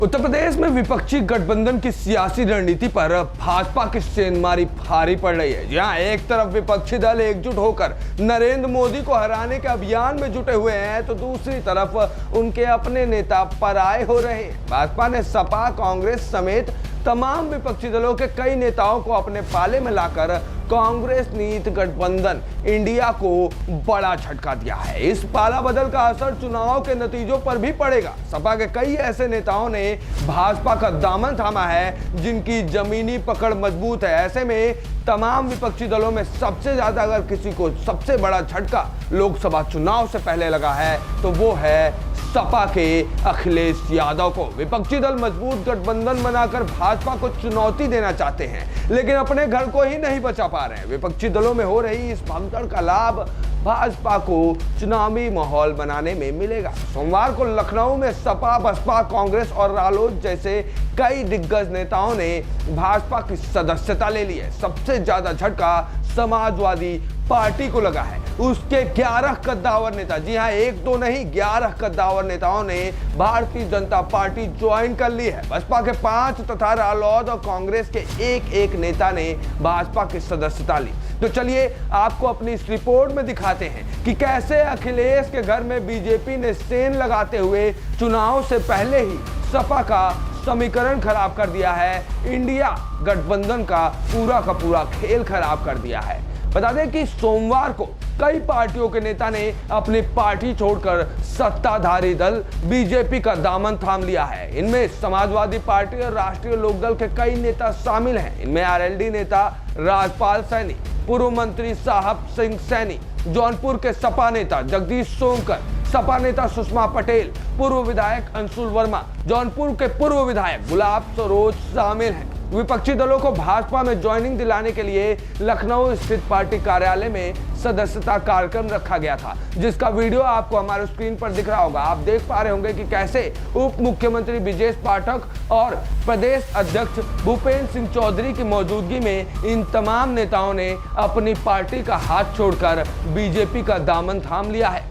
उत्तर प्रदेश में विपक्षी गठबंधन की सियासी रणनीति पर भाजपा की सेंधमारी भारी पड़ रही है। जहां एक तरफ विपक्षी दल एकजुट होकर नरेंद्र मोदी को हराने के अभियान में जुटे हुए हैं, तो दूसरी तरफ उनके अपने नेता पराये हो रहे हैं। भाजपा ने सपा, कांग्रेस समेत तमाम विपक्षी दलों के कई नेताओं को अपने पाले में लाकर कांग्रेस नीति गठबंधन इंडिया को बड़ा झटका दिया है। इस पाला बदल का असर चुनाव के नतीजों पर भी पड़ेगा। सपा के कई ऐसे नेताओं ने भाजपा का दामन थामा है जिनकी जमीनी पकड़ मजबूत है। ऐसे में तमाम विपक्षी दलों में सबसे ज्यादा अगर किसी को सबसे बड़ा झटका लोकसभा चुनाव से पहले लगा है तो वो है सपा के अखिलेश यादव को। विपक्षी दल मजबूत गठबंधन बनाकर भाजपा को चुनौती देना चाहते हैं, लेकिन अपने घर को ही नहीं बचा पा रहे हैं। विपक्षी दलों में हो रही इस भगदड़ का लाभ भाजपा को चुनावी माहौल बनाने में मिलेगा। सोमवार को लखनऊ में सपा, बसपा, कांग्रेस और रालोद जैसे कई दिग्गज नेताओं ने भाजपा की सदस्यता ले ली है। सबसे ज्यादा झटका समाजवादी पार्टी को लगा है। उसके 11 कद्दावर नेता, जी हां, एक तो नहीं 11 कद्दावर नेताओं ने भारतीय जनता पार्टी ज्वाइन कर ली है। बसपा के 5 तथा रालोद और कांग्रेस के एक नेता ने भाजपा की सदस्यता ली। तो चलिए आपको अपनी इस रिपोर्ट में दिखाते हैं कि कैसे अखिलेश के घर में बीजेपी ने सेंध लगाते हुए चुनाव से पहले ही सपा का समीकरण खराब कर दिया है। इंडिया गठबंधन का पूरा खेल खराब कर दिया है। बता दें कि सोमवार को कई पार्टियों के नेता ने अपनी पार्टी छोड़कर सत्ताधारी दल बीजेपी का दामन थाम लिया है। इनमें समाजवादी पार्टी और राष्ट्रीय लोकदल के कई नेता शामिल हैं। इनमें आरएलडी नेता राजपाल सैनी, पूर्व मंत्री साहब सिंह सैनी, जौनपुर के सपा नेता जगदीश सोमकर, सपा नेता सुषमा पटेल, पूर्व विधायक अंशुल वर्मा, जौनपुर के पूर्व विधायक गुलाब सरोज शामिल हैं। विपक्षी दलों को भाजपा में ज्वाइनिंग दिलाने के लिए लखनऊ स्थित पार्टी कार्यालय में सदस्यता कार्यक्रम रखा गया था, जिसका वीडियो आपको हमारे स्क्रीन पर दिख रहा होगा। आप देख पा रहे होंगे कि कैसे उप मुख्यमंत्री ब्रिजेश पाठक और प्रदेश अध्यक्ष भूपेंद्र सिंह चौधरी की मौजूदगी में इन तमाम नेताओं ने अपनी पार्टी का हाथ छोड़कर बीजेपी का दामन थाम लिया है।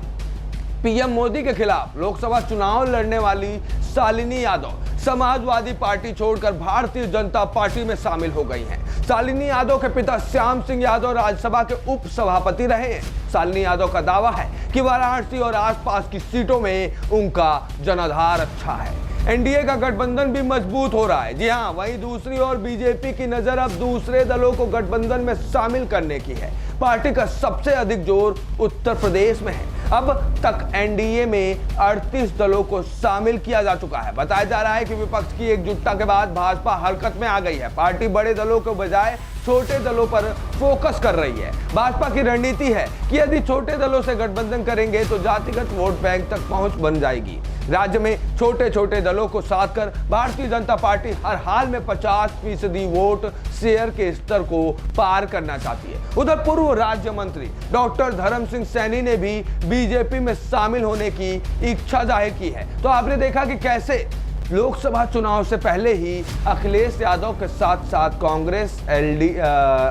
पीएम मोदी के खिलाफ लोकसभा चुनाव लड़ने वाली शालिनी यादव समाजवादी पार्टी छोड़कर भारतीय जनता पार्टी में शामिल हो गई हैं। शालिनी यादव के पिता श्याम सिंह यादव राज्यसभा के उप सभापति रहे हैं। शालिनी यादव का दावा है कि वाराणसी और आसपास की सीटों में उनका जनाधार अच्छा है। एनडीए का गठबंधन भी मजबूत हो रहा है। जी हां, वहीं दूसरी ओर बीजेपी की नजर अब दूसरे दलों को गठबंधन में शामिल करने की है। पार्टी का सबसे अधिक जोर उत्तर प्रदेश में है। अब तक एनडीए में 38 दलों को शामिल किया जा चुका है। बताया जा रहा है कि विपक्ष की एकजुटता के बाद भाजपा हरकत में आ गई है। पार्टी बड़े दलों के बजाय छोटे दलों पर फोकस कर रही है। भाजपा की रणनीति है कि यदि छोटे दलों से गठबंधन करेंगे तो जातिगत वोट बैंक तक पहुंच बन जाएगी। राज्य में छोटे दलों को साथ कर भारतीय जनता पार्टी हर हाल में 50% वोट शेयर के स्तर को पार करना चाहती है। उधर पूर्व राज्य मंत्री डॉक्टर धर्म सिंह सैनी ने भी बीजेपी में शामिल होने की इच्छा जाहिर की है। तो आपने देखा कि कैसे लोकसभा चुनाव से पहले ही अखिलेश यादव के साथ साथ कांग्रेस,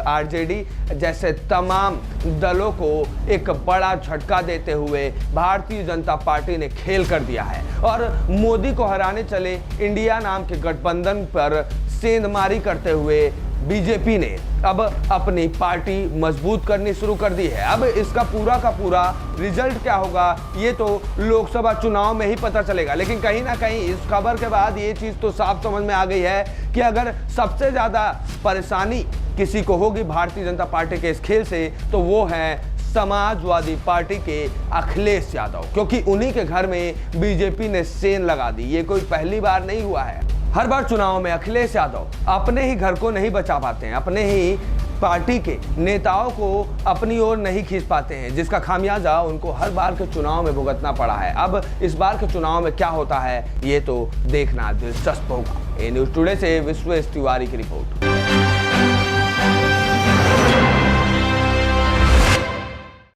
आरजेडी जैसे तमाम दलों को एक बड़ा झटका देते हुए भारतीय जनता पार्टी ने खेल कर दिया है और मोदी को हराने चले इंडिया नाम के गठबंधन पर सेंधमारी करते हुए बीजेपी ने अब अपनी पार्टी मजबूत करनी शुरू कर दी है। अब इसका पूरा रिजल्ट क्या होगा ये तो लोकसभा चुनाव में ही पता चलेगा, लेकिन कहीं ना कहीं इस खबर के बाद ये चीज तो साफ समझ में आ गई है कि अगर सबसे ज्यादा परेशानी किसी को होगी भारतीय जनता पार्टी के इस खेल से तो वो है समाजवादी पार्टी के अखिलेश यादव, क्योंकि उन्हीं के घर में बीजेपी ने सेंध लगा दी। ये कोई पहली बार नहीं हुआ है। हर बार चुनाव में अखिलेश यादव अपने ही घर को नहीं बचा पाते हैं, अपने ही पार्टी के नेताओं को अपनी ओर नहीं खींच पाते हैं, जिसका खामियाजा उनको हर बार के चुनाव में भुगतना पड़ा है। अब इस बार के चुनाव में क्या होता है ये तो देखना दिलचस्प होगा। ए न्यूज़ टुडे से विश्वेश तिवारी की रिपोर्ट।